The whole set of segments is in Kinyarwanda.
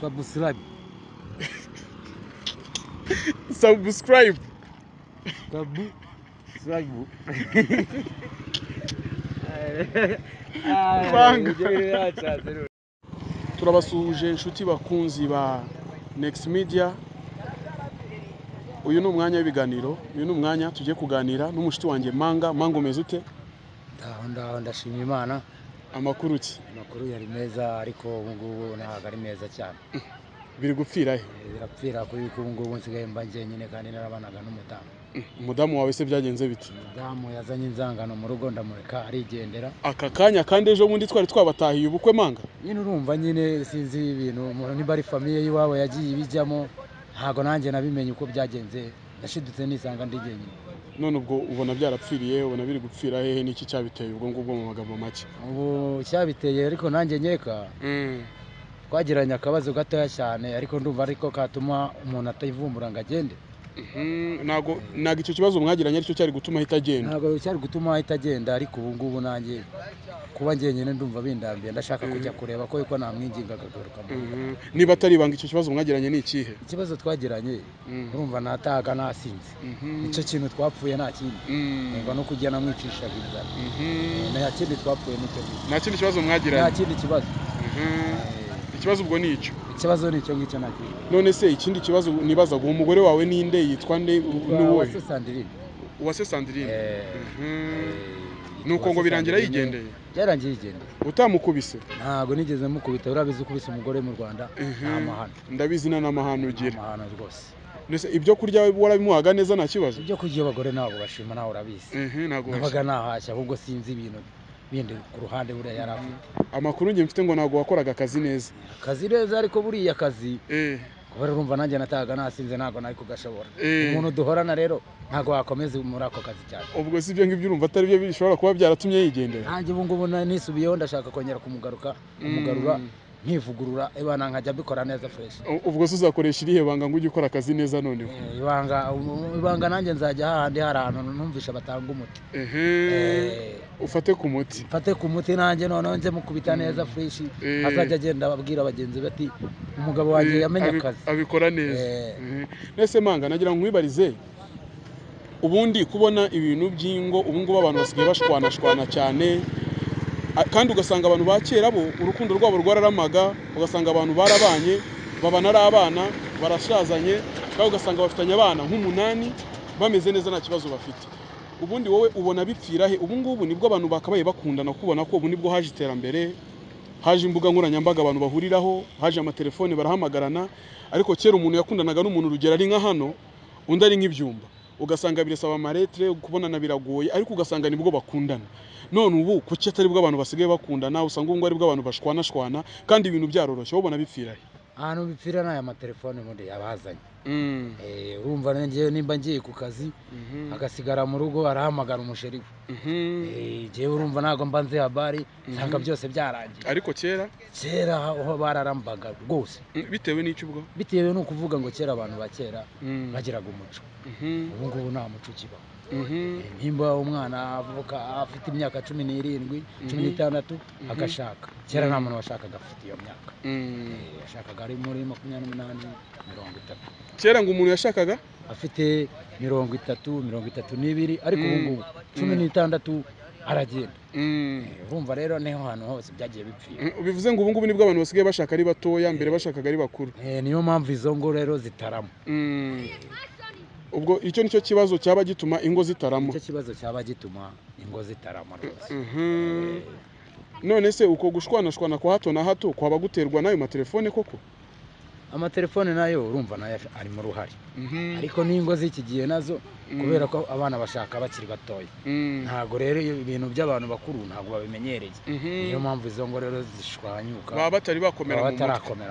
subscribe subscribe turabasuhuje inshuti bakunzi ba Next Media. Uyu ni umwanya w'ibiganiro, uyu ni umwanya tugiye kuganira n'umushiti wanjye Manga. Manga umeze ute? ndashima Imana. Amakuru ki? Amakuru yari meza ariko ubu ngubu ntabwo ari meza cyane. Biri gupfira he? Birapfira kuri ubu ngubu nsigaye mba njyenyine kandi narabanaga n'umudamu. Umudamu wawe se byagenze bite? Umudamu yazanye inzangano mu rugo ndamureka arigendera. Aka kanya kandi ejo bundi twari twabatahiye ubukwe Manga. Nyine urumva nyine sinzi ibintu umuntu niba ari famiye y'iwabo yagiye ibijyamo ntago nanjye nabimenye uko byagenze, nashidutse nisanga ndi jyenyine. None ubwo ubona byarapfiriye, ubona biri gupfira hehe, n'iki cyabiteye ubwo ngubwo mu magambo make? Ubu cyabiteye ariko nanjye nkeka twagiranye akabazo gatoya cyane ariko ndumva ariko katuma umuntu atayivumbura ngo agende. Ntago icyo kibazo mwagiranye aricyo cyari gutuma ahita agenda? Ntago cyari gutuma ahita agenda ariko ubu ngubu nanjye kuba njyenyine ndumva bindambiye, ndashaka kujya kureba ko namwinginga akagaruka mu rugo. Niba atari ibanga icyo kibazo mwagiranye ni ikihe? Ikibazo twagiranye urumva natahaga nasinze, nicyo kintu twapfuye nta kindi. Ngo no kujya namwicisha biza nta kindi twapfuye nicyo. Nta kindi kibazo mwagiranye? Nta kindi kibazo. Ikibazo ubwo ni icyo? Ikibazo ni icyo ngicyo nta kindi. None se ikindi kibazo nibazaga, umugore wawe ninde, yitwa nde? Uwase Sandrine. Uwase Sandrine. Nuko ngo birangira yigendeye? Byarangiye yigendeye. Utamukubise? Ntago nigeze mukubita, urabizi ukubise umugore mu Rwanda nta mahano. Ndabizi n'amahano ugira. Nta mahano rwose. Nese ibyo kurya warabimuhaga neza nta kibazo? Ibyo kurya abagore nabo bashima nawe urabizi. Nabaga nahashya ahubwo sinzi ibintu bindi ku ruhande buriya yari afite. Amakuru njye mfite ngo ntago wakoraga akazi neza. Akazi neza ariko buriya akazi kubera urumva nanjye natahaga nasinze ntago nari kugashobora. Umuntu duhorana rero ntago wakomeza muri ako kazi cyane. Ubwo si ibyo ngibyo urumva atari byo bishobora kuba byaratumye yigendera? Nanjye ubu ngubu nisubiyeho ndashaka kongera kumugarura nkivugurura ibana nkajya mbikora neza fresh. Ubwo se uzakoresha irihe banga ngo ujye ukora akazi neza noneho? Ibanga nanjye nzajya hahandi hari ahantu numvisha batanga umuti. Ufate ku muti? Mfate ku muti nanjye noneho nze mukubita neza fresh, azajya agenda ababwira abagenzi bati umugabo wanjye yamenye akazi abikora neza. Nese Manga nagira ngo nkwibarize, ubundi kubona ibintu by'ingo ubu ngubu abantu basigaye bashwana cyane, kandi ugasanga abantu ba kera bo urukundo rwabo rwararamaga, ugasanga abantu barabanye babana ari abana barashazanye, kandi ugasanga bafitanye abana nk'umunani bameze neza nta kibazo bafite. Ubundi wowe ubona bipfira he? Ubu ngubu nibwo abantu bakabaye bakundana, kubona ko ubu nibwo haje iterambere, haje imbuga nkoranyambaga abantu bahuriraho, haje amatelefone barahamagarana, ariko kera umuntu yakundanaga n'umuntu urugero ari nka hano undi ari nk'ibyumba, ugasanga biresaba amaretre kubonana biragoye, ariko ugasanga nibwo bakundana. None ubu kuki atari bwo abantu basigaye bakundana, usanga ngo ari bwo abantu bashwana kandi ibintu byaroroshye, ubona bipfira he? Ahantu bipfira n'aya matelefone muri yabazanye. Urumva njye nimba ngiye ku kazi agasigara mu rugo arahamagara umusheri we. Jewe urumva ntago mba nzi habari, nsanga byose byarangiye. Ariko kera aho bararambaga rwose. Bitewe n'icyo ubwo? Bitewe no kuvuga ngo kera abantu ba kera bagiraga umuco. Ubu ngubu nta muco kibaho. Nimba umwana avuka afite imyaka 17 16 agashaka, kera nta muntu washakaga afite iyo myaka. Yashakaga ari muri 28 30. Kera ngo umuntu yashakaga afite 30 32, ariko ubu ngubu 16 aragenda. Urumva rero niho hantu hose byagiye bipfira. Bivuze ngo ubu ngubu nibwo abantu basigaye bashaka ari batoya, mbere bashakaga ari bakuru. Niyo mpamvu izo ngo rero zitarama. Ubwo icyo nicyo kibazo cyaba gituma ingo zitarama? Icyo kibazo cyaba gituma ingo zitarama rwose. None se uko gushwanashwana kwa hato na hato kwaba guterwa n'ayo matelefone koko? Amatelefone nayo urumva nayo ari mu ruhari, ariko n'ingo z'iki gihe nazo kubera ko abana bashaka bakiri batoya, ntago rero ibintu by'abantu bakuru ntago babimenyereye. Niyo mpamvu izo ngo rero zishwanyuka, baba batari bakomera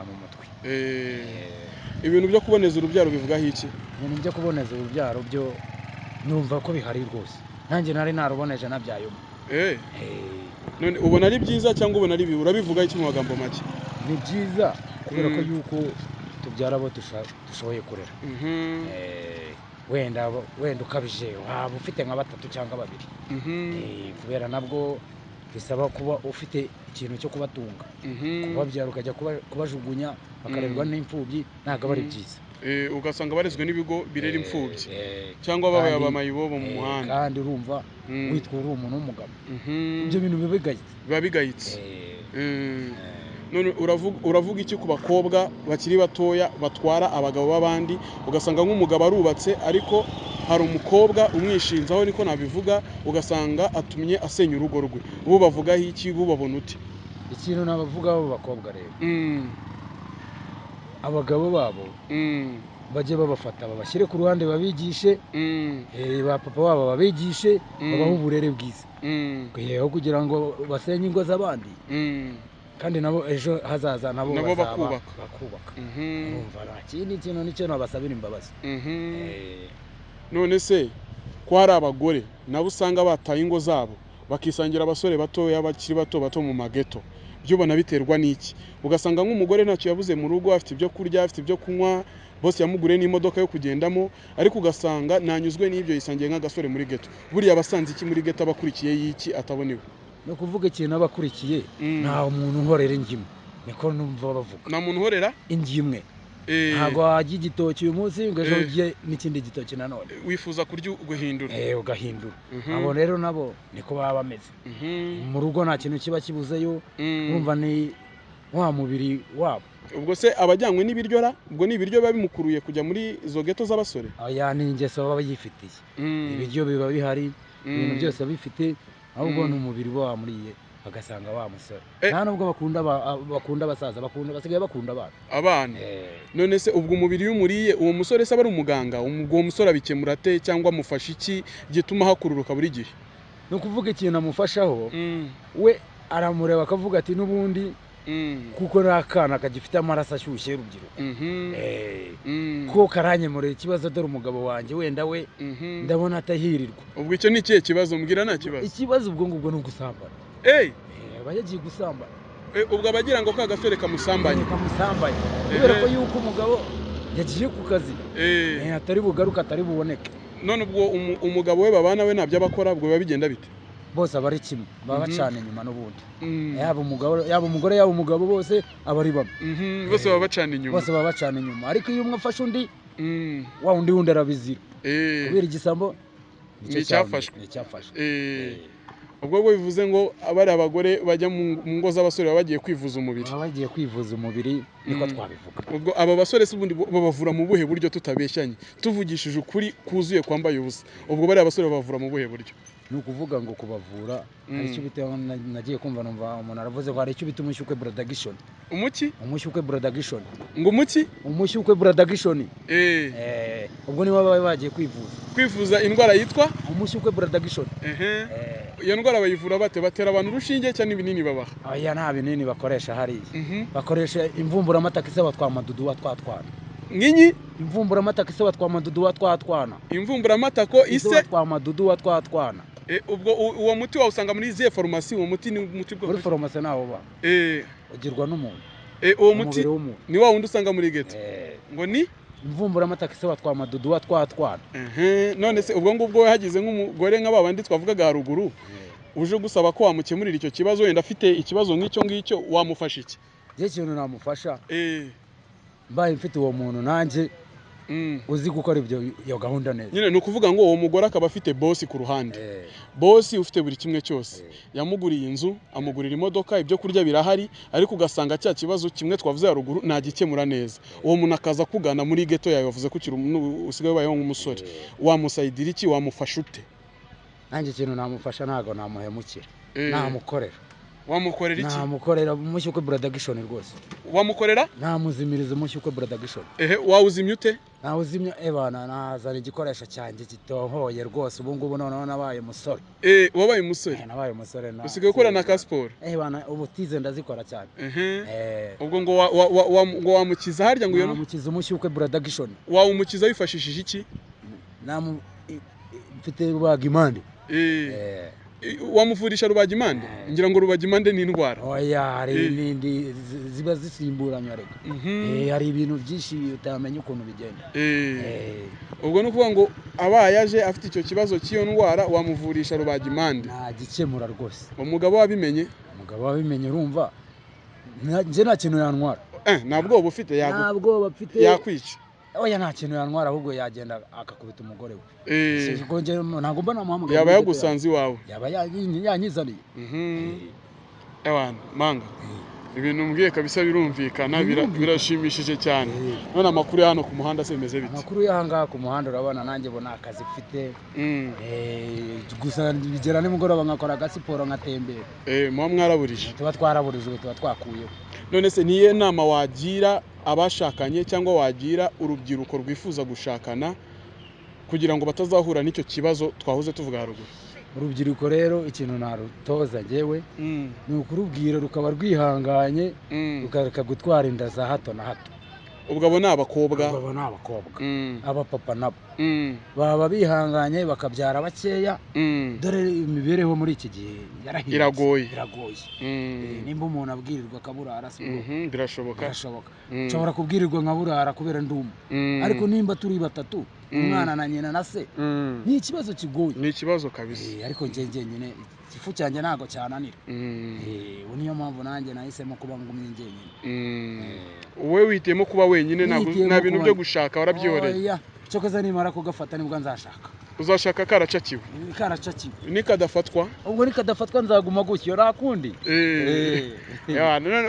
mu mutwe. Ibintu byo kuboneza urubyaro bivugaho iki? Ibintu byo kuboneza urubyaro byo numva ko bihari rwose, nanjye nari naruboneje nabyayo. None ubona ari byiza cyangwa ubona ari bibi? Urabivuga iki mu magambo make? Ni byiza kubera ko yuko tubyara abo dushoboye kurera. Wenda ukabije waba ufite nka 3 cyangwa 2. Kubera nabwo bisaba kuba ufite ikintu cyo kubatunga kubabyara ukajya kubajugunya bakarerwa n'imfubyi ntabwo ari byiza ugasanga barezwe n'ibigo birera imfubyi cyangwa babaye abamayibobo mu muhanda kandi urumva witwa uri umuntu w'umugabo ibyo bintu biba bigayitse none uravuga iki ku bakobwa bakiri batoya batwara abagabo b'abandi ugasanga nk'umugabo arubatse ariko hari umukobwa umwishinzaho niko nabivuga ugasanga atumye asenya urugo rwe ubu bavugaho iki ubu babona uti ikintu nabavugaho bakobwa rero abagabo babo bajye babafata babashyire ku ruhande babigishe ba papa babo babigishe babaho uburere bwiza kugira ngo basenye ingo z'abandi kandi nabo ejo hazaza nabo bakubaka urumva nta kindi kintu nicyo nabasabira imbabazi none se ko hari abagore nabo usanga bataye ingo zabo bakisangira abasore batoya bakiri bato mu mageto byubona biterwa n'iki ugasanga nk'umugore ntacyo yabuze mu rugo afite ibyo kurya afite ibyo kunywa bose yamuguriye n'imodoka yo kugendamo ariko ugasanga nanyuzwe n'ibyo yisangiye nk'agasore muri geto buriya abasanze iki muri geto abakurikiye y'iki atabonewe no kuvuga ikintu abakurikiye nta muntu uhorera ingimwe niko numva bavuga nta muntu uhorera ingimwe ntabwo wajya igitoki uyu munsi ngo ejo ujye n'ikindi gitoki nanone wifuza kurya ugahindura ugahindura abo rero nabo niko baba bameze mu rugo nta kintu kiba kibuzeyo urumva ni wa mubiri wabo ubwo se abajyanywe n'ibiryo ubwo ni ibiryo biba bimukuruye kujya muri izo geto z'abasore aya ni ingeso baba yifitiye ibiryo biba bihari ibintu byose bifite ahubwo ni umubiri uba wamuriye bagasanga wa musore nta nubwo bakunda abasaza basigaye bakunda abana none se ubwo umubiri iyo umuriye uwo musore se aba ari umuganga uwo musore abikemura ate cyangwa amufasha iki gituma hakururuka buri gihe ni ukuvuga ikintu amufashaho we aramureba akavuga ati n'ubundi kuko ni akana kagifite amaraso ashyushye y'urubyiruko ko karanyemurira ikibazo dore umugabo wanjye wenda we ndabona atahirirwa ubwo icyo ni ikihe kibazo mbwira nta kibazo ikibazo ubwo ngubwo ni ugusambana aba yagiye gusambana ubwo abagira ngo ka gasore kamusambanye kubera ko yuko umugabo yagiye ku kazi atari bugaruka atari buboneke none ubwo umugabo we babana we ntabyo abakora ubwo biba bigenda bite bose aba ari kimwe baba bacana inyuma n'ubundi yaba umugore yaba umugabo bose aba ari bamwe bose baba bacana inyuma ariko iyo umwe afashe undi wa undi wundi arabizira kubera igisambo nicyo cyafashwe ubwo bivuze ngo abari abagore bajya mu ngo z'abasore baba bagiye kwivuza umubiri niko twabivuga ubwo aba basore se ubundi babavura mu buhe buryo tutabeshyanye tuvugishije ukuri kuzuye kwambaye ubusa ubwo bari abasore babavura mu buhe buryo ni ukuvuga ngo kubavura hari icyo bita nagiye kumva numva umuntu aravuze ko hari icyo bita umushyukwe bradagishon umushyukwe bradagishon ngo umuki umushyukwe bradagishon ubwo nibo baba bagiye kwivuza indwara yitwa umushyukwe bradagishon iyo ndwara bayivura batera abantu urushinge cyangwa ibinini babaha oya nta binini bakoresha hariya bakoresha imvumburamataka isaba twa madudu wa twatwana nk'inyi imvumburamataka isaba twa madudu wa twatwana imvumburamatako ise twa madudu wa twatwana ubwo uwo muti wawusanga muri izihe farumasi uwo muti ni umuti bwo muri farumasi nawo ba ugirwa n'umuntu uwo muti ni wa wundi usanga muri geto ngo ni imvumburamataka isaba twa madudu wa twatwana none se ubwo ngubwo hagize nk'umugore nk'aba bandi twavugaga haruguru uje gusaba ko wamukemurira icyo kibazo wenda afite ikibazo nk'icyo ngicyo wamufasha iki ikintu namufasha mbaye mfite uwo muntu nanjye uzi gukora iyo gahunda neza nyine ni ukuvuga ngo uwo mugore akaba afite bosi ku ruhande bosi ufite buri kimwe cyose yamuguriye inzu amugurira imodoka ibyo kurya birahari ariko ugasanga cya kibazo kimwe twavuze haruguru ntagikemura neza uwo muntu akaza kugana muri geto yawe wavuze ko usigaye ubayeho nk'umusore wamusayidira iki wamufasha ute nanjye ikintu namufasha ntabwo namuhemukira namukorera wamukorera iki namukorera umushyukwe bradagishon rwose wamukorera namuzimiriza umushyukwe bradagishon wawuzimya ute nawuzimya ebana nazana igikoresho cyanjye gitohoye rwose ubu ngubu noneho nabaye umusore wabaye umusore nabaye umusore usigaye ukora na ka siporo ebana ubu tize ndazikora cyane ubwo ngo wamukiza harya ngo iyo namukiza umushyukwe bradagishon wawumukiza wifashishije iki mfite rubaga impande wamuvurisha rubagimande ngira ngo rubagimande ni indwara oya hari n'indi ziba zisimburanya reka hari ibintu byinshi utamenya ukuntu bigenda ubwo no kuvuga ngo abaye aje afite icyo kibazo cy'iyo ndwara wamuvurisha rubagimande nta gikemura rwose umugabo wabimenye urumva nje nta kintu yantwara nta bwoba ufite yakwica oya nta kintu yantwara ahubwo yagenda akakubita umugore we ntabwo mbona muhamagara yaba yagusanze iwawe yaba yanyizaniye abantu manga ibintu mbwiye kabisa birumvikana birashimishije cyane none amakuru ya hano ku muhanda se bimeze bite amakuru y'ahangaha ku muhanda urabona nanjye bona akazi mfite gusa bigera nimugoroba nkakora agasiporo nkatembera muba mwaraburije tuba twaraburije tuba twakuyeho none se niye nama wagira abashakanye cyangwa wagira urubyiruko rwifuza gushakana kugira ngo batazahura n'icyo kibazo twahoze tuvuga haruguru urubyiruko rero ikintu narutoza njyewe ni ukurubwira rukaba rwihanganye rukareka gutwara inda za hato na hato ubwo abo ni abakobwa abapapa nabo baba bihanganye bakabyara bakeya dore imibereho muri iki gihe iragoye nimba umuntu abwirirwa akaburara birashoboka nshobora kubwirirwa nkaburara kubera ndumva ariko nimba turi batatu umwana na nyina na se ni ikibazo kigoye ni ikibazo kabisa ariko njye nyine igifu cyanjye ntago cyananira niyo mpamvu nanjye nahisemo kuba ngumye njyenyine wowe witiyemo kuba wenyine nta bintu byo gushaka warabyihoreye cyo koza nimara kugafata nibwo nzashaka uzashaka karacakiwe nikadafatwa ubwo nikadafatwa nzaguma gutyo rakundi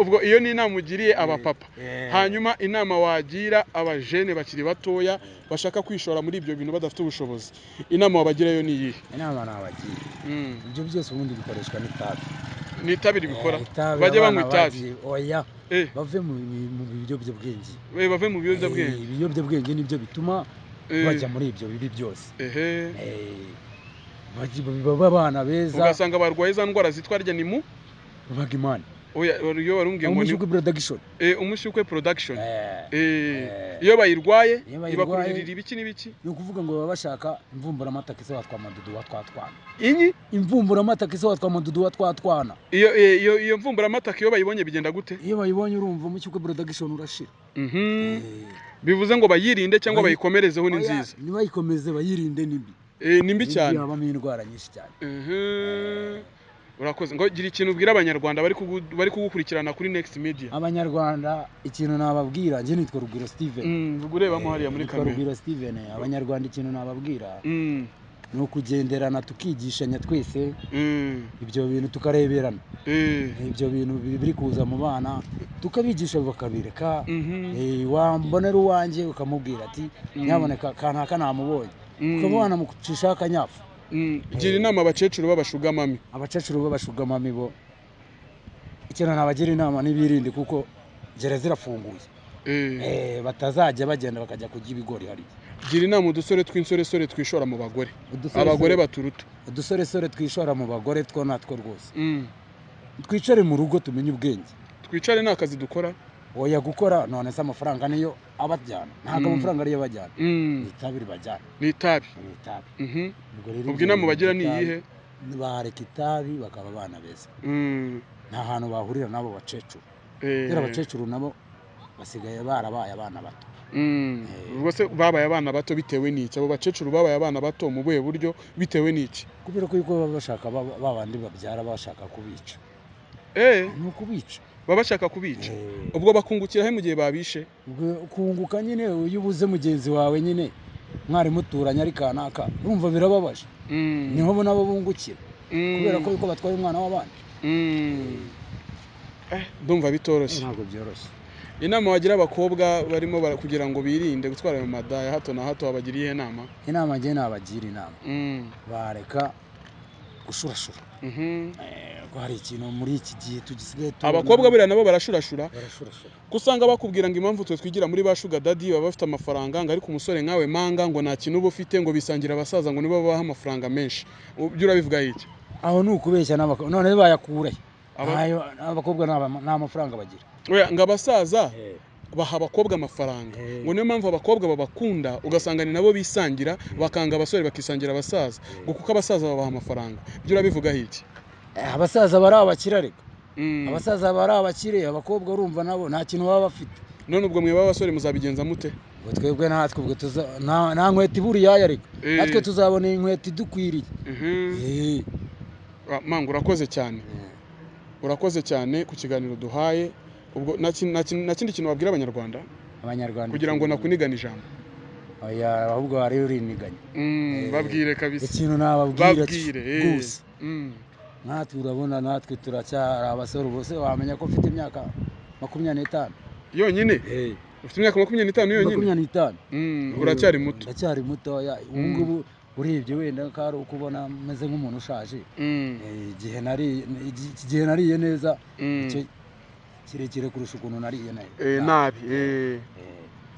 ubwo iyo ni inama ugiriye abapapa hanyuma inama wagira abajene bakiri batoya bashaka kwishora muri ibyo bintu badafite ubushobozi inama wabagirayo ni iyihe inama nabagira ibyo byose ubundi bikoreshwa n'itabi ribikora bajye banywa itabi oya bave mu biyobyabwenge ibiyobyabwenge nibyo bituma bajya muri ibyo bibi byose baba abana beza ugasanga barwaye za ndwara zitwa rya ni mu Rubagimande iyo warumbwiye ngo umushyukwe production iyo bayirwaye ibakururira ibiki n'ibiki ni ukuvuga ngo baba bashaka imvumburamata kise watwa madudu watwatwana imvumburamata kise watwa madudu watwatwana iyo mvumburamata iyo bayibonye bigenda gute iyo bayibonye urumva umushyukwe production urashira bivuze ngo bayirinde cyangwa bayikomerezeho ni nziza nibayikomeze bayirinde nimbi cyane habamo indwara nyinshi cyane urakoze ngo gira ikintu ubwira abanyarwanda bari kugukurikirana kuri Next Media abanyarwanda ikintu nababwira njye nitwa Rugwiro Steven urebamo hariya muri kamera Rugwiro Steven abanyarwanda ikintu nababwira ni ukugenderana tukigishanya twese ibyo bintu tukareberana ibyo bintu biri kuza mu bana tukabigisha bakabireka wambonera uwanjye ukamubwira ati nyaboneka kanaka namubonye ukabona mu kucisha akanyafu gira inama abakecuru b'abashugamami bo ikintu nabagira inama n'ibirinde kuko gereza irafunguye batazajya bagenda bakajya kurya ibigori hari gira inama udusore tw'insoresore twishora mu bagore abagore baturuta udusoresore twishora mu bagore two natwo rwose twicare mu rugo tumenye ubwenge twicare nta kazi dukora oya gukora none se amafaranga niyo abajyana ntabwo amafaranga ariyo bajyana ni itabi ribajyana ni itabi ubwo inama bagira ni iyihe bareka itabi bakaba abana beza nta hantu bahurira n'abo bacecuru rero abacecuru nabo basigaye barabaye abana bato ubwo se babaye abana bato bitewe n'iki abo bacecuru babaye abana bato mu buhe buryo bitewe n'iki kubera ko yuko baba bashaka babandi babyara bashaka kubica ni ukubica baba bashaka kubica ubwo bakungukira he mu gihe babishe kunguka nyine iyo ubuze mugenzi wawe nyine mwari muturanye ari kanaka urumva birababaje niho bo nabo bungukira kubera ko yuko batwaye umwana w'abandi ndumva bitoroshye ntabwo byoroshye inama wagira abakobwa barimo kugira ngo birinde gutwara ayo mada ya hato na hato wabagiriye inama njye nabagira inama bareka gushurashura ko hari ikintu muri iki gihe tugisigaye abakobwa buriya nabo barashurashura usanga bakubwira ngo impamvu twe twigira muri ba sugar daddy baba bafite amafaranga ngo ariko umusore nkawe manga ngo nta kintu uba ufite ngo bisangira abasaza ngo nibo babaha amafaranga menshi byo urabivuga iki aho ni ukubeshya none bayakure abakobwa nta mafaranga bagira oya ngo abasaza baha abakobwa amafaranga ngo niyo mpamvu abakobwa babakunda ugasanga ni nabo bisangira bakanga abasore bakisangira abasaza ngo kuko abasaza babaha amafaranga ibyo urabivugaho iki abasaza bari abakire ariko abasaza bari abakire abakobwa urumva nabo nta kintu baba bafite none ubwo mwe b'abasore muzabigenza mute twebwe natwe ubwo nta nkweto iburiya ariko natwe tuzabona inkweto idukwiriye manga urakoze cyane ku kiganiro duhaye ubwo na kindi kintu wabwira abanyarwanda kugira ngo nakunigane ijambo ahubwo wari uriniganye babwire kabisa ikintu nababwira gusa natwe urabona natwe turacyari abasore bose wamenya ko mfite imyaka 25 yonyine ufite imyaka 25 yonyine 25 uracyari muto ndacyari mutoya ubu urebye wenda ko ari ukubona meze nk'umuntu ushaje igihe nariye neza kirekire kurusha ukuntu nariye nabi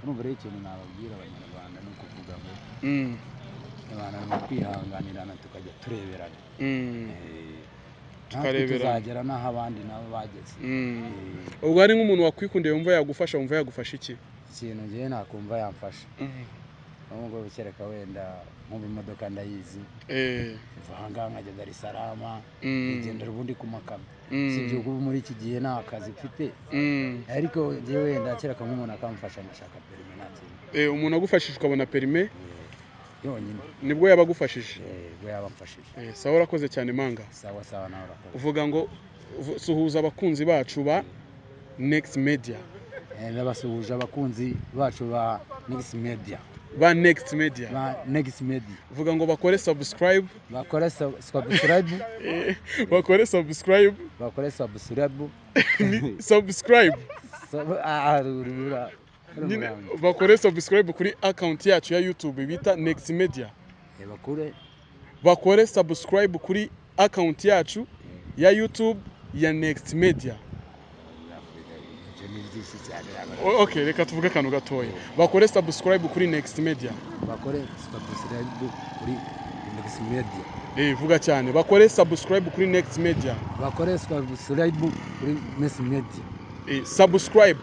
urumva rero ikintu nababwira abanyarwanda ni ukuvuga ngo abantu ni kwihanganirana tukajya tureberana tuzagera n'aho abandi nabo bageze ubwo hari nk'umuntu wakwikundiye wumva yagufasha iki ikintu ngewe nakumva yamfasha nubwo bikereka wenda nk'ubu imodoka ndayizi mva ahangaha nkajya Dar es Salaam ngendera ubundi ku makamyo sibyo kuba muri iki gihe nta kazi mfite ariko ngewe wenda kereka nk'umuntu akamfasha ngashaka perime nta kintu umuntu agufashije ukabona perime yonyine nibwo yabagufashije ubwo yabamfashije sawa urakoze cyane manga sawa nawe urakoze uvuga ngo suhuza abakunzi bacu ba Next Media ndabasuhuje abakunzi bacu ba Next Media uvuga ngo bakore subscribe bakore subscribe kuri account yacu ya YouTube bita Next Media bakore subscribe kuri account yacu ya YouTube ya Next Media okay reka tuvuge akantu gatoya bakore subscribe kuri Next Media vuga cyane bakore subscribe kuri Next Media subscribe